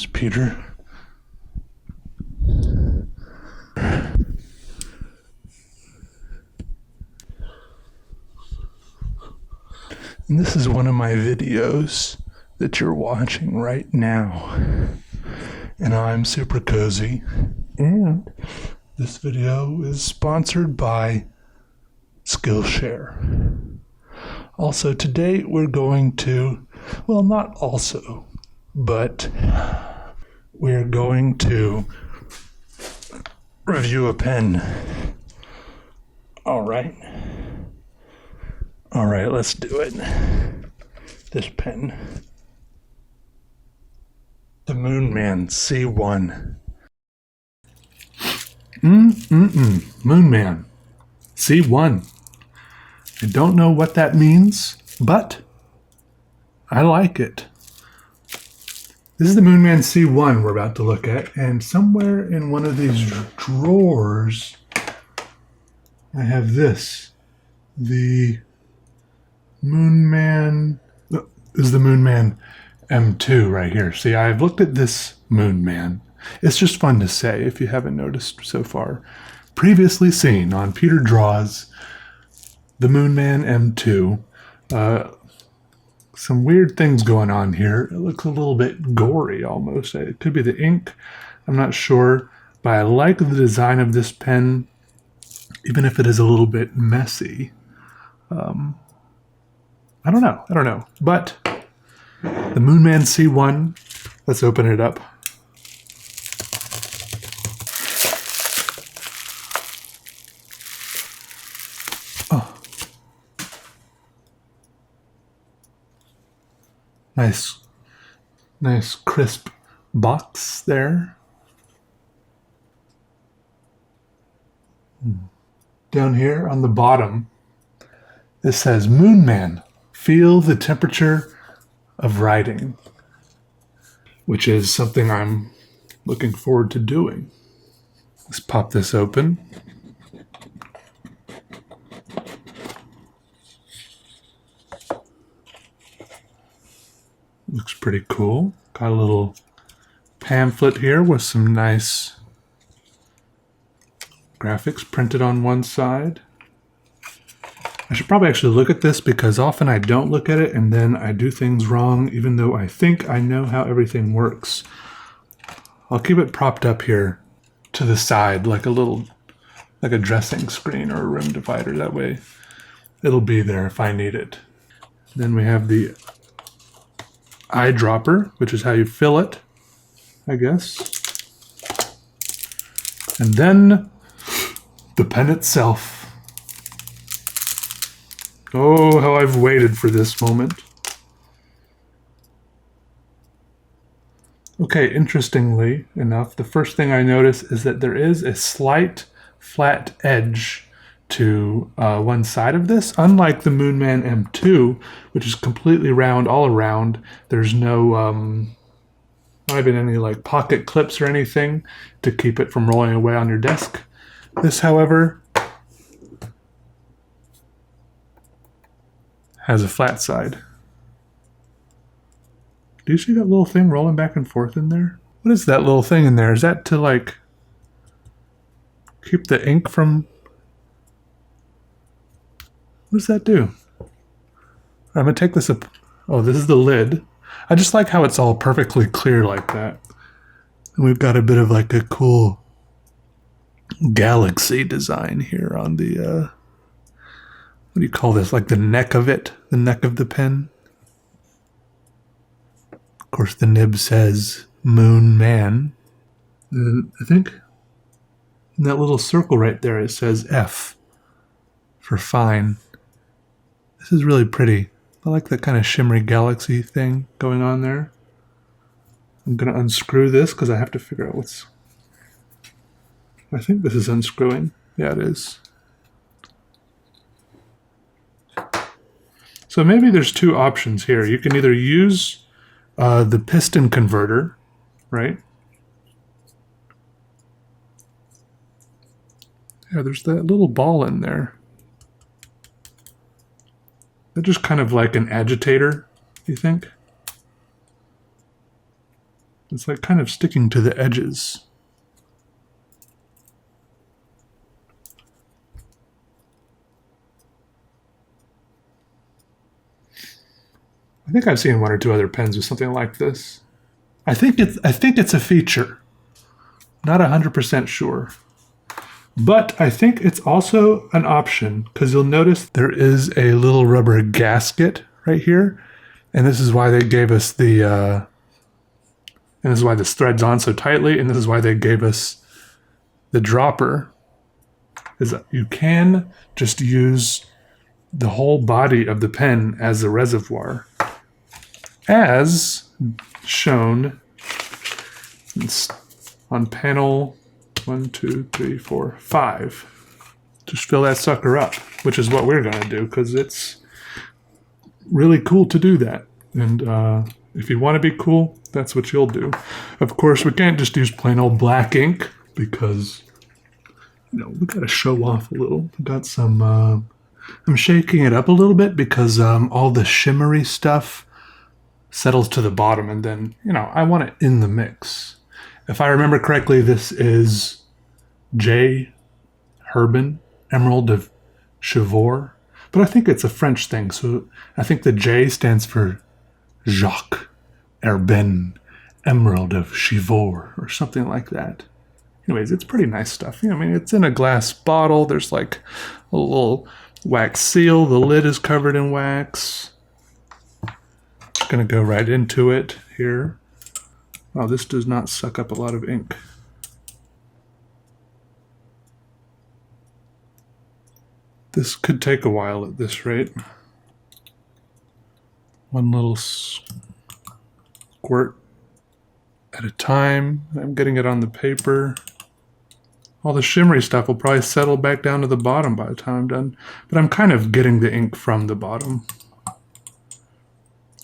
name's Peter. And this is one of my videos that you're watching right now. And I'm super cozy. And this video is sponsored by Skillshare. Also, today we're going to, well, not also, but we're going to review a pen. All right, let's do it. This pen, the Moonman C1. Moonman C1. I don't know what that means, but I like it. This is the Moonman C1 we're about to look at, and somewhere in one of these drawers, I have this. The Moonman, this is the Moonman M2 right here. See, I've looked at this Moonman. It's just fun to say if you haven't noticed so far. Previously seen on Peter Draws, the Moonman M2. Some weird things going on here. It looks a little bit gory almost. It could be the ink. I'm not sure. But I like the design of this pen, even if it is a little bit messy. I don't know. But the Moonman C1, let's open it up. Nice crisp box there. Down here on the bottom, it says Moonman, feel the temperature of writing, which is something I'm looking forward to doing. Let's pop this open. Looks pretty cool. Got a little pamphlet here with some nice graphics printed on one side. I should probably actually look at this because often I don't look at it and then I do things wrong even though I think I know how everything works. I'll keep it propped up here to the side like a dressing screen or a room divider. That way it'll be there if I need it. Then we have the eyedropper, which is how you fill it, I guess. And then the pen itself. Oh, how I've waited for this moment. Okay, interestingly enough, the first thing I notice is that there is a slight flat edge to one side of this. Unlike the Moonman M2, which is completely round all around, there's no, not even any like pocket clips or anything to keep it from rolling away on your desk. This, however, has a flat side. Do you see that little thing rolling back and forth in there? What is that little thing in there? Is that to like keep the ink from... What does that do? I'm gonna take this up. Oh, this is the lid. I just like how it's all perfectly clear like that. And we've got a bit of like a cool galaxy design here on the, what do you call this? Like the neck of it, the neck of the pen. Of course, the nib says Moon Man. And I think in that little circle right there, it says F for fine. This is really pretty. I like that kind of shimmery galaxy thing going on there. I'm going to unscrew this because I have to figure out what's... I think this is unscrewing. Yeah, it is. So maybe there's two options here. You can either use the piston converter, right? Yeah, there's that little ball in there. They're just kind of like an agitator, you think? It's like kind of sticking to the edges. I think I've seen one or two other pens with something like this. I think it's a feature. Not 100% sure. But I think it's also an option, because you'll notice there is a little rubber gasket right here. And this is why they gave us the, and this is why this threads on so tightly, and this is why they gave us the dropper, is that you can just use the whole body of the pen as a reservoir, as shown on panel 1, 2, 3, 4, 5. Just fill that sucker up, which is what we're going to do, because it's really cool to do that. And if you want to be cool, that's what you'll do. Of course, we can't just use plain old black ink, because, you know, we got to show off a little. We got some, I'm shaking it up a little bit because all the shimmery stuff settles to the bottom, and then, you know, I want it in the mix. If I remember correctly, this is J. Herbin, Emerald of Chivor, but I think it's a French thing, so I think the J stands for Jacques Herbin, Emerald of Chivor, or something like that. Anyways, it's pretty nice stuff. You know, I mean, it's in a glass bottle. There's like a little wax seal. The lid is covered in wax. Gonna go right into it here. Wow, this does not suck up a lot of ink. This could take a while at this rate. One little squirt at a time. I'm getting it on the paper. All the shimmery stuff will probably settle back down to the bottom by the time I'm done. But I'm kind of getting the ink from the bottom.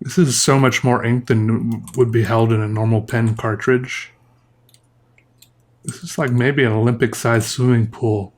This is so much more ink than would be held in a normal pen cartridge. This is like maybe an Olympic-sized swimming pool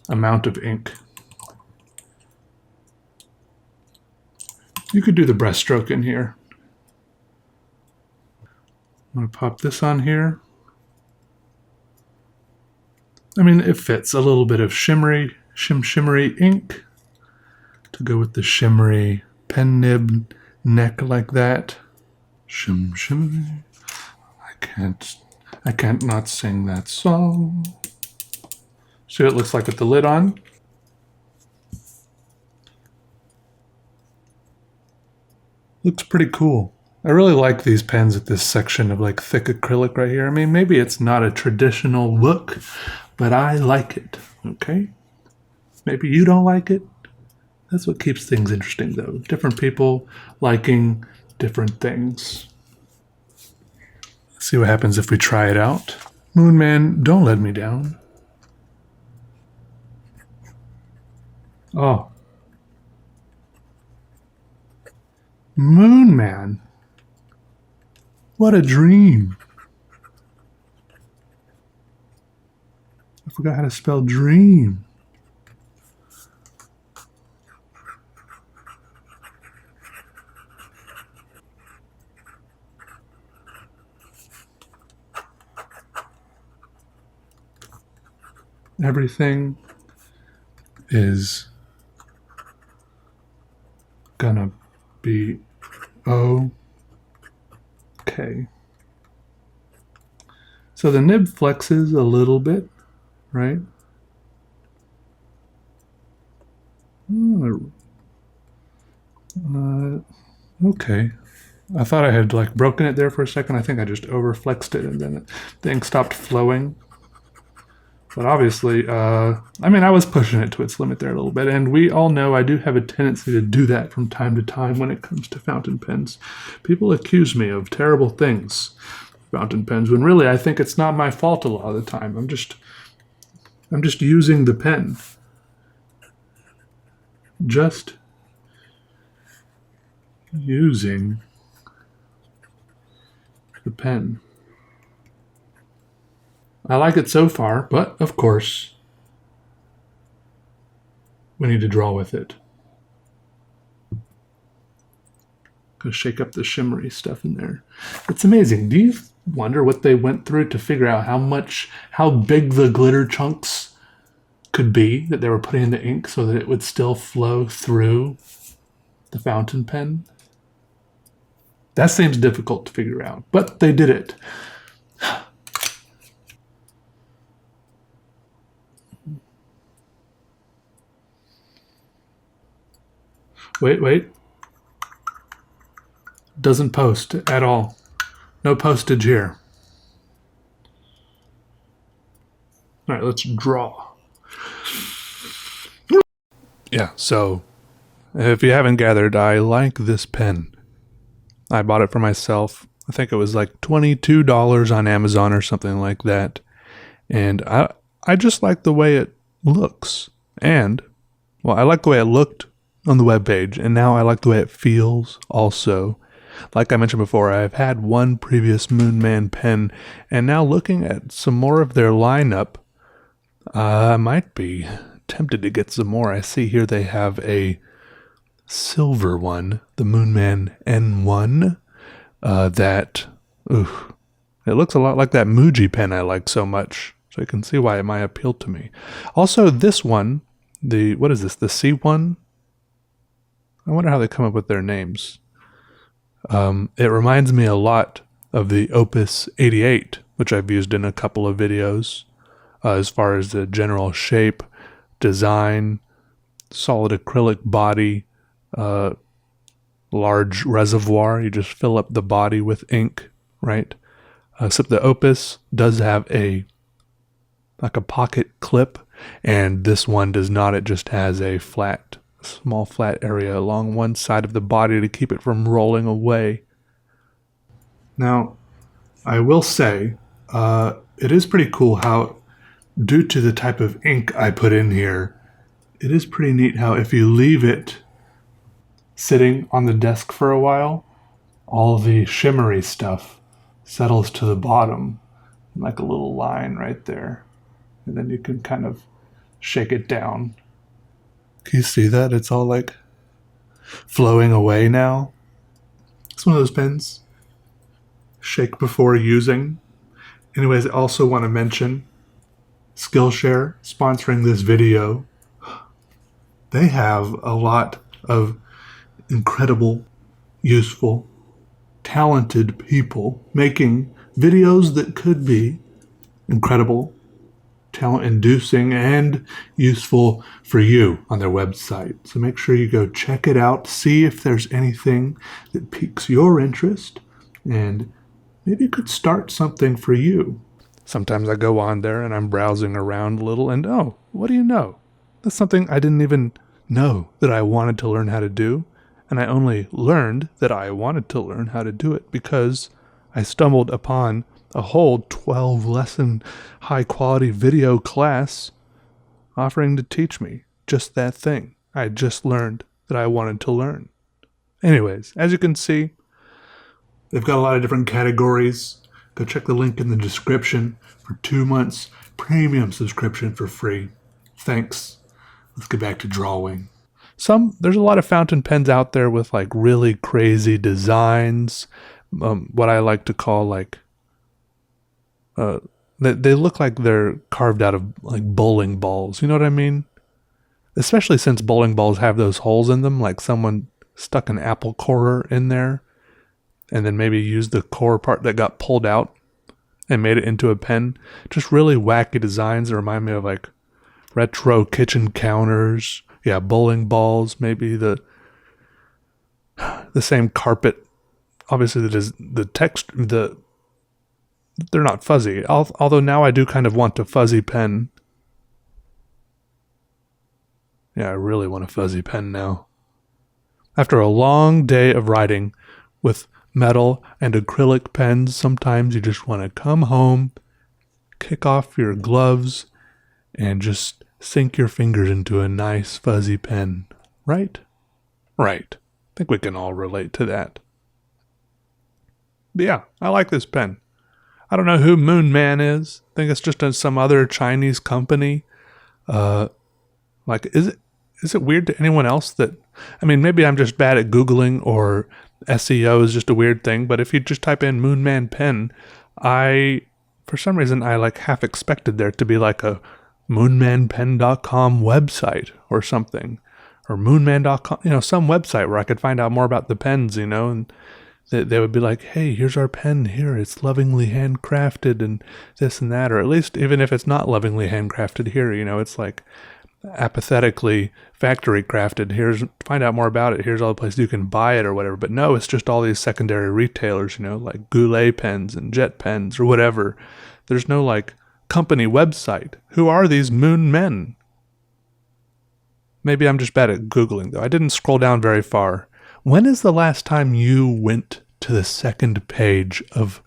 amount of ink. You could do the breaststroke in here. I'm going to pop this on here. I mean, it fits a little bit of shimmery ink to go with the shimmery pen nib neck like that. Shimmery. I can't not sing that song. See what it looks like with the lid on? Looks pretty cool. I really like these pens with this section of like thick acrylic right here. I mean, maybe it's not a traditional look, but I like it, okay? Maybe you don't like it. That's what keeps things interesting, though. Different people liking different things. Let's see what happens if we try it out. Moon Man, don't let me down. Oh. Moon Man. What a dream. I forgot how to spell dream. Everything is gonna be okay. So the nib flexes a little bit, right? Okay. I thought I had like broken it there for a second. I think I just overflexed it and then the ink stopped flowing. But obviously, I mean, I was pushing it to its limit there a little bit. And we all know I do have a tendency to do that from time to time when it comes to fountain pens. People accuse me of terrible things with fountain pens, when really I think it's not my fault a lot of the time. I'm just using the pen. Just using the pen. I like it so far, but of course, we need to draw with it. Gonna shake up the shimmery stuff in there. It's amazing. wonder what they went through to figure out how big the glitter chunks could be that they were putting in the ink so that it would still flow through the fountain pen. That seems difficult to figure out, but they did it. Wait. Doesn't post at all. No postage here. All right, let's draw. Yeah, so if you haven't gathered, I like this pen. I bought it for myself. I think it was like $22 on Amazon or something like that. And I just like the way it looks. And, well, I like the way it looked on the webpage, and now I like the way it feels also. Like I mentioned before, I've had one previous Moon Man pen, and now looking at some more of their lineup, I might be tempted to get some more. I see here they have a silver one, the Moonman N1, it looks a lot like that Muji pen I like so much, so you can see why it might appeal to me. Also, this one, what is this, the C1? I wonder how they come up with their names. It reminds me a lot of the Opus 88, which I've used in a couple of videos, as far as the general shape, design, solid acrylic body, large reservoir. You just fill up the body with ink, right? Except the Opus does have a pocket clip, and this one does not. It just has a small flat area along one side of the body to keep it from rolling away. Now, I will say, it is pretty cool how, due to the type of ink I put in here, it is pretty neat how if you leave it sitting on the desk for a while, all the shimmery stuff settles to the bottom, like a little line right there. And then you can kind of shake it down. Can you see that? It's all like flowing away now. It's one of those pens. Shake before using. Anyways, I also want to mention Skillshare sponsoring this video. They have a lot of incredible, useful, talented people making videos that could be incredible, talent-inducing, and useful for you on their website. So make sure you go check it out, see if there's anything that piques your interest, and maybe you could start something for you. Sometimes I go on there and I'm browsing around a little, and oh, what do you know? That's something I didn't even know that I wanted to learn how to do. And I only learned that I wanted to learn how to do it because I stumbled upon a whole 12-lesson high-quality video class offering to teach me just that thing I just learned that I wanted to learn. Anyways, as you can see, they've got a lot of different categories. Go check the link in the description for 2 months premium subscription for free. Thanks. Let's get back to drawing. There's a lot of fountain pens out there with like really crazy designs. What I like to call like, they look like they're carved out of like bowling balls. You know what I mean? Especially since bowling balls have those holes in them, like someone stuck an apple corer in there and then maybe used the core part that got pulled out and made it into a pen. Just really wacky designs that remind me of like retro kitchen counters. Yeah, bowling balls, maybe the same carpet. Obviously, they're not fuzzy. Although now I do kind of want a fuzzy pen. Yeah, I really want a fuzzy pen now. After a long day of writing with metal and acrylic pens, sometimes you just want to come home, kick off your gloves, and just sink your fingers into a nice fuzzy pen. Right? Right. I think we can all relate to that. But yeah, I like this pen. I don't know who Moon Man is. I think it's just some other Chinese company. Like, is it weird to anyone else that, I mean, maybe I'm just bad at Googling or SEO is just a weird thing, but if you just type in Moon Man pen, For some reason, I like half expected there to be like a moonmanpen.com website or something, or moonman.com, some website where I could find out more about the pens, and they would be like, hey, here's our pen here. It's lovingly handcrafted and this and that, or at least even if it's not lovingly handcrafted here, it's like apathetically factory crafted. Find out more about it. Here's all the places you can buy it or whatever. But no, it's just all these secondary retailers, like Goulet pens and Jet pens or whatever. There's no like company website. Who are these Moon Men? Maybe I'm just bad at Googling though. I didn't scroll down very far. When is the last time you went to the second page of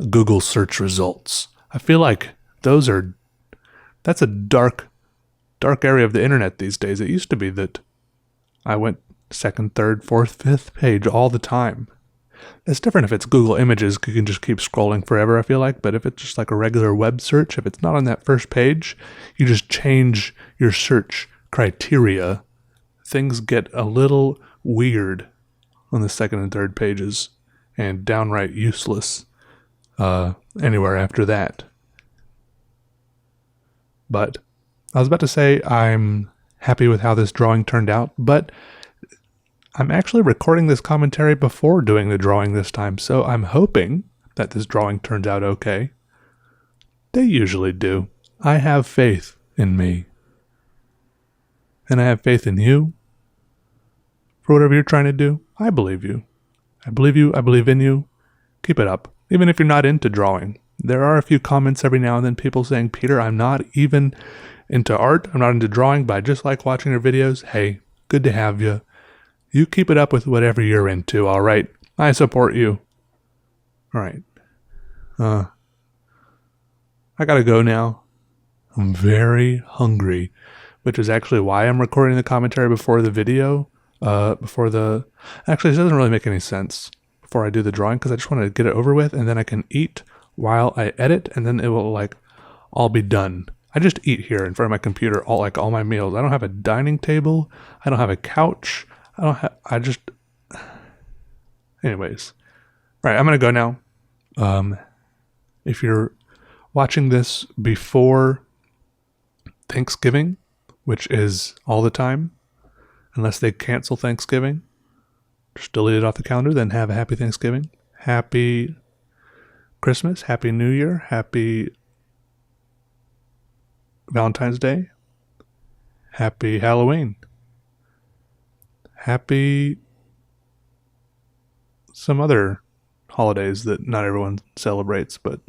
Google search results? I feel like that's a dark area of the internet these days. It used to be that I went second, third, fourth, fifth page all the time. It's different if it's Google Images. You can just keep scrolling forever, I feel like. But if it's just like a regular web search, if it's not on that first page, you just change your search criteria. Things get a little weird on the second and third pages and downright useless anywhere after that. But I was about to say I'm happy with how this drawing turned out, but I'm actually recording this commentary before doing the drawing this time, so I'm hoping that this drawing turns out okay. They usually do. I have faith in me. And I have faith in you. For whatever you're trying to do, I believe you. I believe you. I believe in you. Keep it up. Even if you're not into drawing. There are a few comments every now and then, people saying, Peter, I'm not even into art. I'm not into drawing, but I just like watching your videos. Hey, good to have you. You keep it up with whatever you're into, all right? I support you. All right. I gotta go now. I'm very hungry, which is actually why I'm recording the commentary before the video. Actually, this doesn't really make any sense before I do the drawing because I just want to get it over with and then I can eat while I edit and then it will like all be done. I just eat here in front of my computer all my meals. I don't have a dining table. I don't have a couch. Anyways. All right, I'm going to go now. If you're watching this before Thanksgiving, which is all the time, unless they cancel Thanksgiving, just delete it off the calendar, then have a happy Thanksgiving, happy Christmas, happy New Year, happy Valentine's Day, happy Halloween, happy some other holidays that not everyone celebrates, but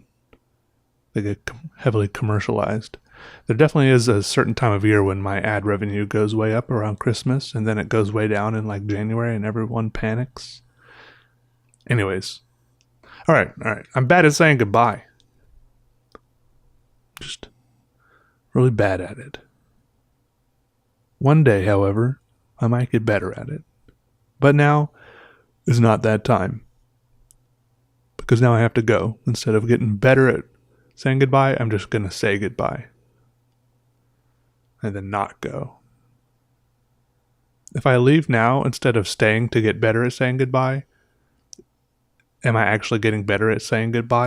they get heavily commercialized. There definitely is a certain time of year when my ad revenue goes way up around Christmas, and then it goes way down in like January, and everyone panics. Anyways. All right. I'm bad at saying goodbye. Just really bad at it. One day, however, I might get better at it. But now is not that time. Because now I have to go. Instead of getting better at saying goodbye, I'm just going to say goodbye. And then not go. If I leave now instead of staying to get better at saying goodbye, am I actually getting better at saying goodbye?